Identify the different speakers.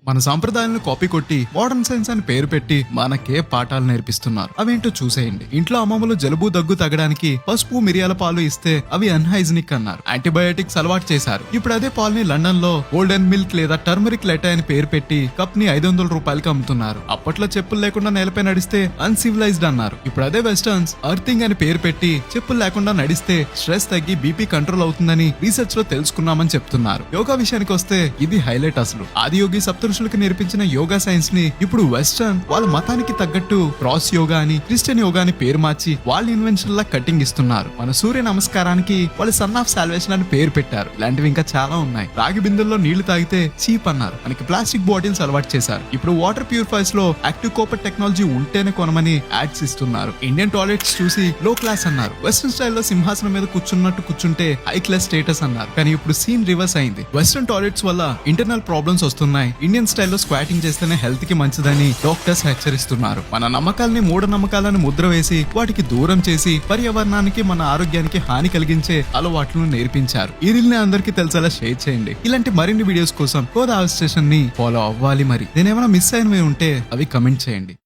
Speaker 1: మన సాంప్రదాయాలను కాపీ కొట్టి మోడర్న్ సైన్స్ అని పేరు పెట్టి మనకే పాఠాలు నేర్పిస్తున్నారు. అవేంటో చూసేయండి. ఇంట్లో అమ్మమ్మలు జలుబు దగ్గు తగ్గడానికి పసుపు మిరియాల పాలు ఇస్తే అవి అన్హైజినిక్ అన్నారు. యాంటీబయాటిక్స్ అలవాటు చేశారు. ఇప్పుడు అదే పాల్ని లండన్ లో గోల్డెన్ మిల్క్ లేదా టర్మరిక్ లెటా అని పేరు పెట్టి కప్ ని 500 రూపాయలకి అమ్ముతున్నారు. అప్పట్లో చెప్పులు లేకుండా నేలపై నడిస్తే అన్సివిలైజ్డ్ అన్నారు. ఇప్పుడు అదే వెస్టర్న్స్ అర్థింగ్ అని పేరు పెట్టి చెప్పులు లేకుండా నడిస్తే స్ట్రెస్ తగ్గి బీపీ కంట్రోల్ అవుతుందని రీసెర్చ్ లో తెలుసుకున్నామని చెప్తున్నారు. యోగా విషయానికి వస్తే ఇది హైలైట్ అసలు. ఆదియోగి సప్తఋషులకు నేర్పించిన యోగా సైన్స్ ని ఇప్పుడు వెస్టర్న్ వాళ్ళ మతానికి తగ్గట్టు క్రాస్ యోగా అని క్రిస్టియన్ యోగా అని పేరు మార్చి వాళ్ళ ఇన్వెన్షన్ లా కటింగ్ ఇస్తున్నారు. మన సూర్య నమస్కారానికి వాళ్ళు సన్ ఆఫ్ సాల్వేషన్ అని పేరు పెట్టారు. ఇలాంటివి ఇంకా చాలా ఉన్నాయి. రాగి బిందెల్లో నీళ్లు తాగితే చీప్ అన్నారు. మనకి ప్లాస్టిక్ బాటిల్స్ అలవాటు చేశారు. ఇప్పుడు వాటర్ ప్యూరిఫైర్స్ లో యాక్టివ్ కోపర్ టెక్నాలజీ ఉంటేనే కొనమని యాడ్స్ ఇస్తున్నారు. ఇండియన్ టాయిలెట్స్ చూసి లో క్లాస్ అన్నారు. వెస్టర్న్ స్టైల్లో సింహాసనం మీద కూర్చున్నట్టు కూర్చుంటే హై క్లాస్ స్టేటస్ అన్నారు. కానీ ఇప్పుడు సీన్ రివర్స్ అయింది. వెస్టర్న్ టాయిలెట్స్ వల్ల ఇంటర్నల్ ప్రాబ్లమ్స్ వస్తున్నాయి. ఇండియన్ స్టైల్లో స్క్వాటింగ్ చేస్తేనే హెల్త్ కి మంచిదని డాక్టర్స్ హెచ్చరిస్తున్నారు. మన నమ్మకాలని మూఢ నమ్మకాలను ముద్ర వేసి వాటికి దూరం చేసి పర్యావరణానికి మన ఆరోగ్యానికి హాని కలిగించే అలవాట్లను నేర్పించారు. ఈ రీల్ ని అందరికీ తెలిసేలా షేర్ చేయండి. ఇలాంటి మరిన్ని వీడియోస్ కోసం కోదా స్టేషన్ ని ఫాలో అవ్వాలి. మరి నేనేమైనా మిస్ అయినవి ఉంటే అవి కమెంట్ చేయండి.